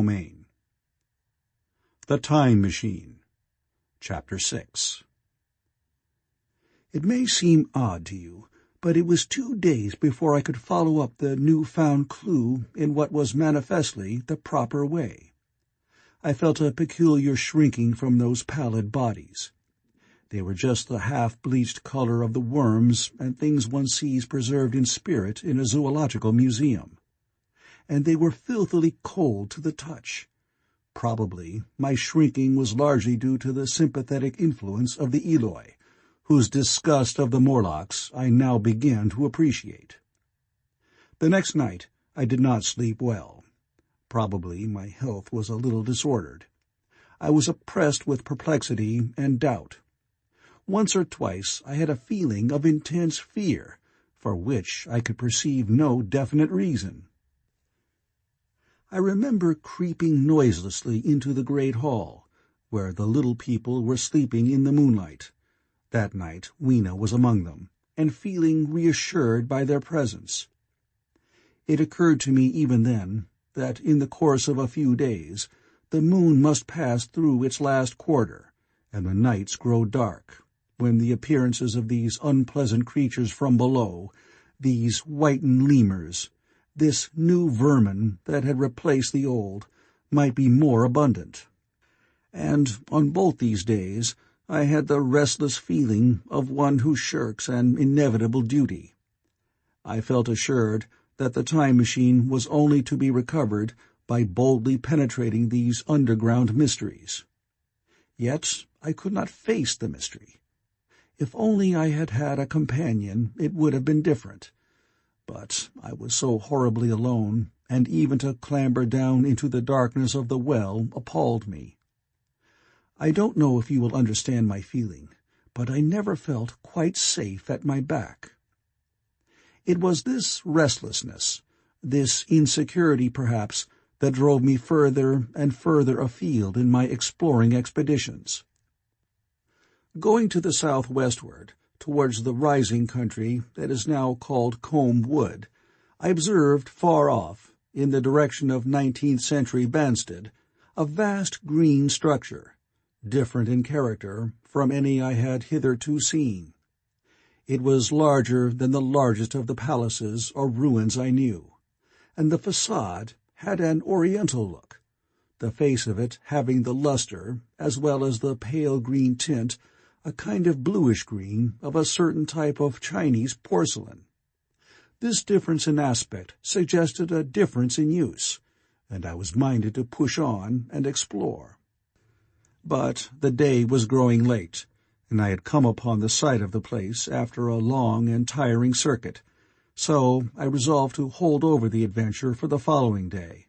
Domain. The Time Machine. Chapter 6. It may seem odd to you, but it was 2 days before I could follow up the new-found clue in what was manifestly the proper way. I felt a peculiar shrinking from those pallid bodies. They were just the half-bleached color of the worms and things one sees preserved in spirit in a zoological museum. And they were filthily cold to the touch. Probably my shrinking was largely due to the sympathetic influence of the Eloi, whose disgust of the Morlocks I now began to appreciate. The next night I did not sleep well. Probably my health was a little disordered. I was oppressed with perplexity and doubt. Once or twice I had a feeling of intense fear, for which I could perceive no definite reason. I remember creeping noiselessly into the great hall, where the little people were sleeping in the moonlight. That night Weena was among them, and feeling reassured by their presence. It occurred to me even then that in the course of a few days the moon must pass through its last quarter, and the nights grow dark, when the appearances of these unpleasant creatures from below, these whitened lemurs, this new vermin that had replaced the old, might be more abundant. And on both these days I had the restless feeling of one who shirks an inevitable duty. I felt assured that the time machine was only to be recovered by boldly penetrating these underground mysteries. Yet I could not face the mystery. If only I had had a companion, it would have been different. But I was so horribly alone, and even to clamber down into the darkness of the well appalled me. I don't know if you will understand my feeling, but I never felt quite safe at my back. It was this restlessness, this insecurity perhaps, that drove me further and further afield in my exploring expeditions. Going to the southwestward, towards the rising country that is now called Combe Wood, I observed far off, in the direction of 19th-century Banstead, a vast green structure, different in character from any I had hitherto seen. It was larger than the largest of the palaces or ruins I knew, and the facade had an oriental look, the face of it having the luster, as well as the pale green tint, a kind of bluish-green of a certain type of Chinese porcelain. This difference in aspect suggested a difference in use, and I was minded to push on and explore. But the day was growing late, and I had come upon the site of the place after a long and tiring circuit, so I resolved to hold over the adventure for the following day,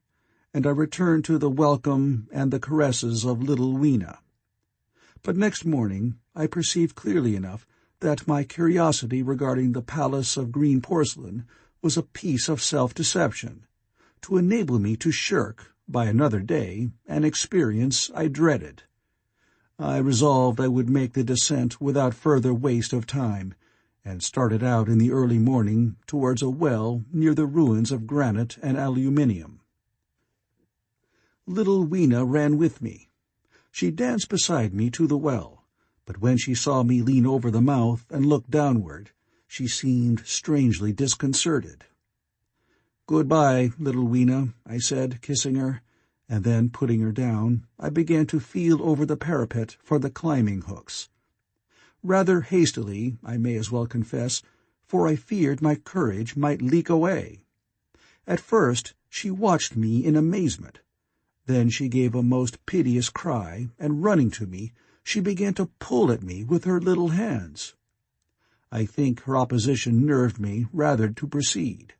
and I returned to the welcome and the caresses of little Weena. But next morning I perceived clearly enough that my curiosity regarding the palace of green porcelain was a piece of self-deception, to enable me to shirk, by another day, an experience I dreaded. I resolved I would make the descent without further waste of time, and started out in the early morning towards a well near the ruins of granite and aluminium. Little Weena ran with me. She danced beside me to the well, but when she saw me lean over the mouth and look downward, she seemed strangely disconcerted. "Good-bye, little Weena," I said, kissing her, and then, putting her down, I began to feel over the parapet for the climbing hooks. Rather hastily, I may as well confess, for I feared my courage might leak away. At first she watched me in amazement. Then she gave a most piteous cry, and running to me, she began to pull at me with her little hands. I think her opposition nerved me rather to proceed.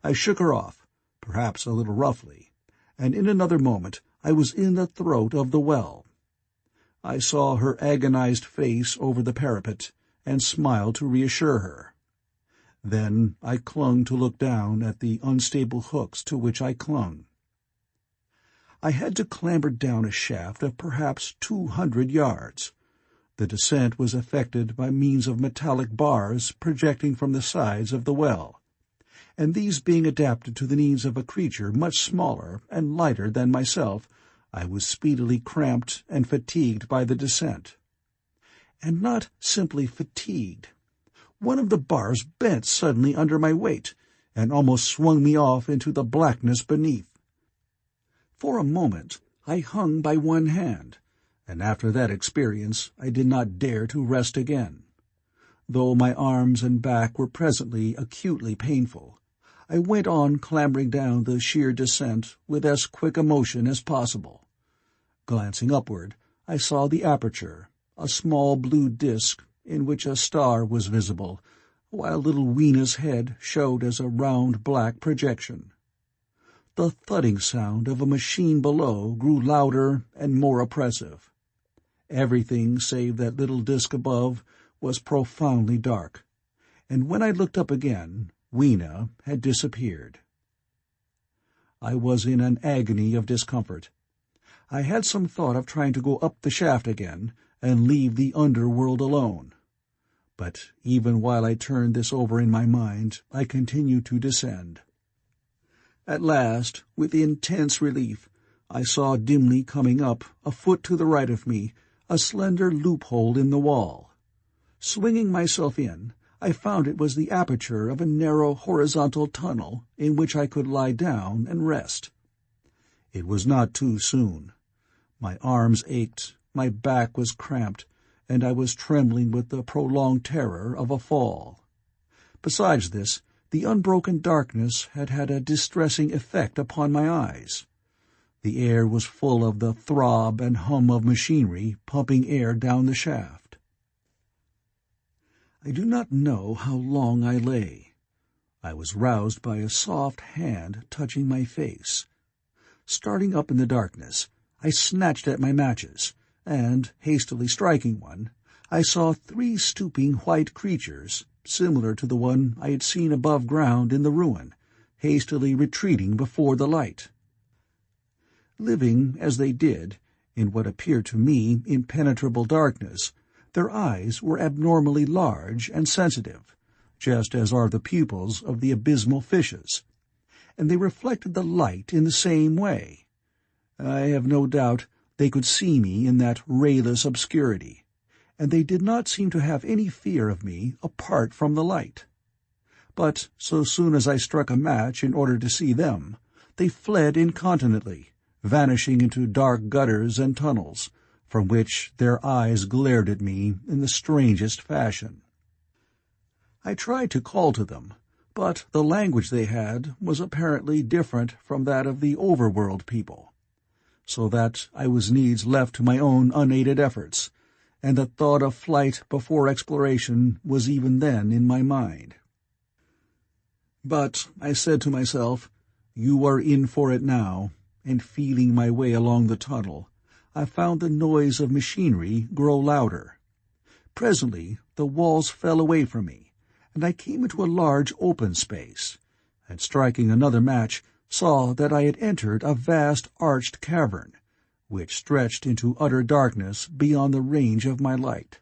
I shook her off, perhaps a little roughly, and in another moment I was in the throat of the well. I saw her agonized face over the parapet, and smiled to reassure her. Then I clung to look down at the unstable hooks to which I clung. I had to clamber down a shaft of perhaps 200 yards. The descent was effected by means of metallic bars projecting from the sides of the well, and these being adapted to the needs of a creature much smaller and lighter than myself, I was speedily cramped and fatigued by the descent. And not simply fatigued. One of the bars bent suddenly under my weight, and almost swung me off into the blackness beneath. For a moment I hung by one hand, and after that experience I did not dare to rest again. Though my arms and back were presently acutely painful, I went on clambering down the sheer descent with as quick a motion as possible. Glancing upward, I saw the aperture, a small blue disk in which a star was visible, while little Weena's head showed as a round black projection. The thudding sound of a machine below grew louder and more oppressive. Everything save that little disk above was profoundly dark, and when I looked up again, Weena had disappeared. I was in an agony of discomfort. I had some thought of trying to go up the shaft again and leave the underworld alone. But even while I turned this over in my mind, I continued to descend. At last, with intense relief, I saw dimly coming up, a foot to the right of me, a slender loophole in the wall. Swinging myself in, I found it was the aperture of a narrow horizontal tunnel in which I could lie down and rest. It was not too soon. My arms ached, my back was cramped, and I was trembling with the prolonged terror of a fall. Besides this, the unbroken darkness had had a distressing effect upon my eyes. The air was full of the throb and hum of machinery pumping air down the shaft. I do not know how long I lay. I was roused by a soft hand touching my face. Starting up in the darkness, I snatched at my matches, and, hastily striking one, I saw 3 stooping white creatures, similar to the one I had seen above ground in the ruin, hastily retreating before the light. Living, as they did, in what appeared to me impenetrable darkness, their eyes were abnormally large and sensitive, just as are the pupils of the abysmal fishes, and they reflected the light in the same way. I have no doubt they could see me in that rayless obscurity, and they did not seem to have any fear of me apart from the light. But so soon as I struck a match in order to see them, they fled incontinently, vanishing into dark gutters and tunnels, from which their eyes glared at me in the strangest fashion. I tried to call to them, but the language they had was apparently different from that of the overworld people, so that I was needs left to my own unaided efforts, and the thought of flight before exploration was even then in my mind. But I said to myself, "You are in for it now," and feeling my way along the tunnel, I found the noise of machinery grow louder. Presently the walls fell away from me, and I came into a large open space, and striking another match, saw that I had entered a vast arched cavern, which stretched into utter darkness beyond the range of my light.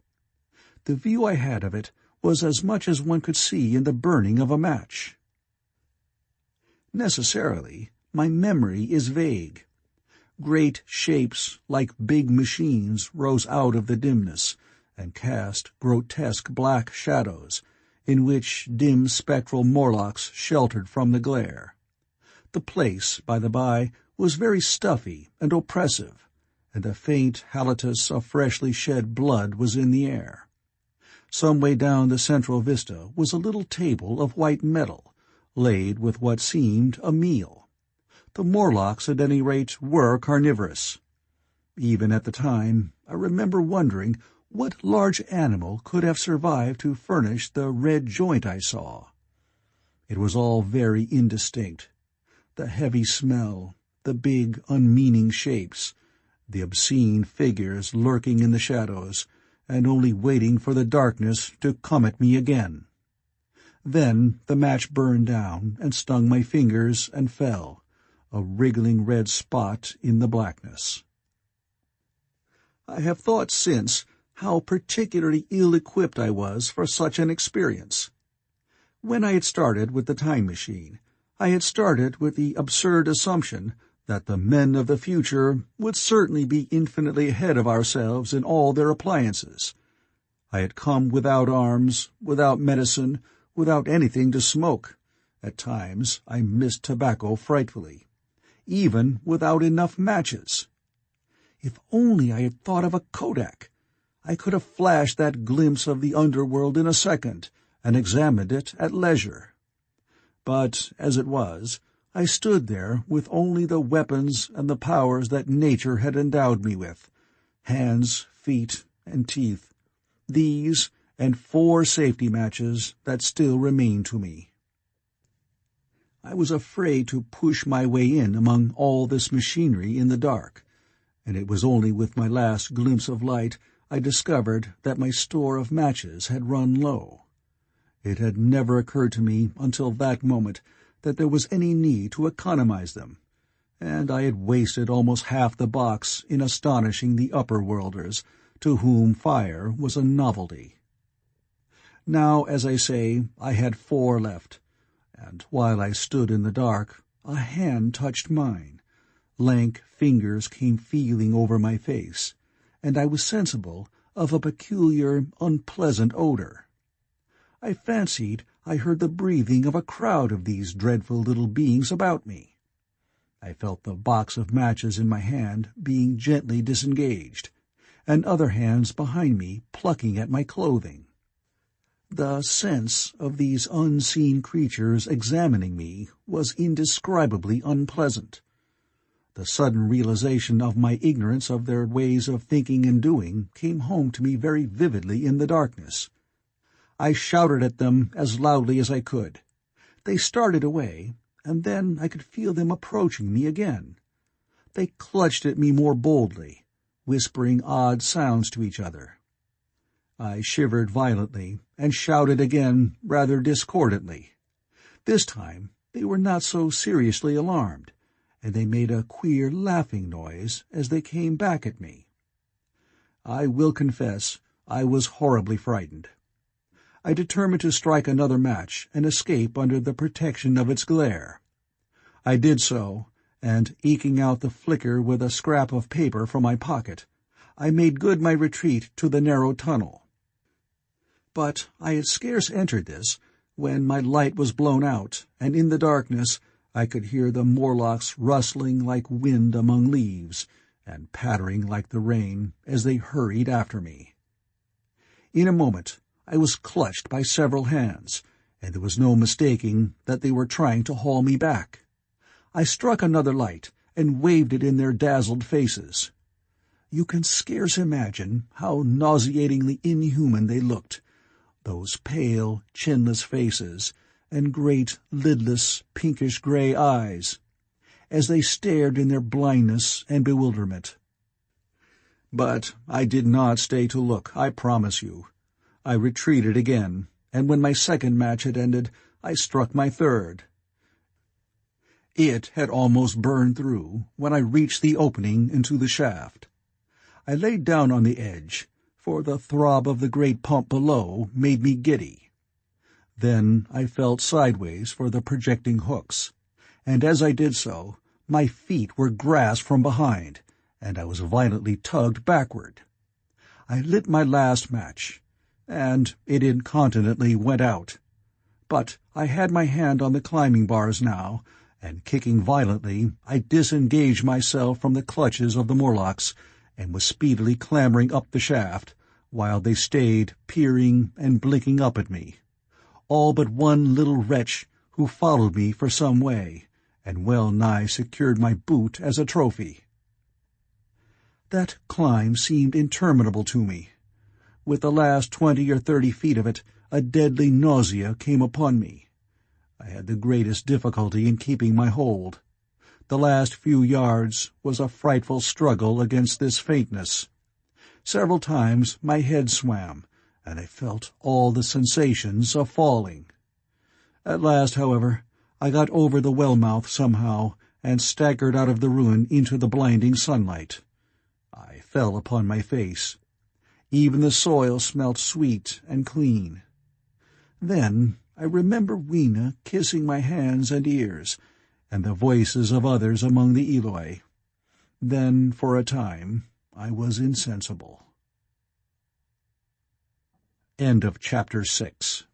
The view I had of it was as much as one could see in the burning of a match. Necessarily, my memory is vague. Great shapes, like big machines, rose out of the dimness, and cast grotesque black shadows, in which dim spectral Morlocks sheltered from the glare. The place, by the by, was very stuffy and oppressive, and a faint halitus of freshly shed blood was in the air. Some way down the central vista was a little table of white metal, laid with what seemed a meal. The Morlocks, at any rate, were carnivorous. Even at the time, I remember wondering what large animal could have survived to furnish the red joint I saw. It was all very indistinct. The heavy smell, the big, unmeaning shapes, the obscene figures lurking in the shadows, and only waiting for the darkness to come at me again. Then the match burned down and stung my fingers and fell, a wriggling red spot in the blackness. I have thought since how particularly ill-equipped I was for such an experience. When I had started with the time machine, I had started with the absurd assumption that the men of the future would certainly be infinitely ahead of ourselves in all their appliances. I had come without arms, without medicine, without anything to smoke. At times I missed tobacco frightfully, even without enough matches. If only I had thought of a Kodak, I could have flashed that glimpse of the underworld in a second, and examined it at leisure. But, as it was, I stood there with only the weapons and the powers that nature had endowed me with, hands, feet, and teeth, these and 4 safety matches that still remained to me. I was afraid to push my way in among all this machinery in the dark, and it was only with my last glimpse of light I discovered that my store of matches had run low. It had never occurred to me until that moment that there was any need to economize them, and I had wasted almost half the box in astonishing the upper-worlders, to whom fire was a novelty. Now, as I say, I had 4 left, and while I stood in the dark, a hand touched mine. Lank fingers came feeling over my face, and I was sensible of a peculiar, unpleasant odor. I fancied I heard the breathing of a crowd of these dreadful little beings about me. I felt the box of matches in my hand being gently disengaged, and other hands behind me plucking at my clothing. The sense of these unseen creatures examining me was indescribably unpleasant. The sudden realization of my ignorance of their ways of thinking and doing came home to me very vividly in the darkness. I shouted at them as loudly as I could. They started away, and then I could feel them approaching me again. They clutched at me more boldly, whispering odd sounds to each other. I shivered violently and shouted again rather discordantly. This time they were not so seriously alarmed, and they made a queer laughing noise as they came back at me. I will confess I was horribly frightened. I determined to strike another match and escape under the protection of its glare. I did so, and, eking out the flicker with a scrap of paper from my pocket, I made good my retreat to the narrow tunnel. But I had scarce entered this when my light was blown out, and in the darkness I could hear the Morlocks rustling like wind among leaves, and pattering like the rain as they hurried after me. In a moment I was clutched by several hands, and there was no mistaking that they were trying to haul me back. I struck another light and waved it in their dazzled faces. You can scarce imagine how nauseatingly inhuman they looked, those pale, chinless faces, and great, lidless, pinkish-gray eyes, as they stared in their blindness and bewilderment. But I did not stay to look, I promise you. I retreated again, and when my second match had ended, I struck my third. It had almost burned through when I reached the opening into the shaft. I laid down on the edge, for the throb of the great pump below made me giddy. Then I felt sideways for the projecting hooks, and as I did so, my feet were grasped from behind, and I was violently tugged backward. I lit my last match, and it incontinently went out. But I had my hand on the climbing bars now, and kicking violently, I disengaged myself from the clutches of the Morlocks, and was speedily clambering up the shaft, while they stayed peering and blinking up at me, all but one little wretch who followed me for some way, and well-nigh secured my boot as a trophy. That climb seemed interminable to me. With the last 20 or 30 feet of it, a deadly nausea came upon me. I had the greatest difficulty in keeping my hold. The last few yards was a frightful struggle against this faintness. Several times my head swam, and I felt all the sensations of falling. At last, however, I got over the well-mouth somehow, and staggered out of the ruin into the blinding sunlight. I fell upon my face. Even the soil smelt sweet and clean. Then I remember Weena kissing my hands and ears, and the voices of others among the Eloi. Then, for a time, I was insensible. End of Chapter 6.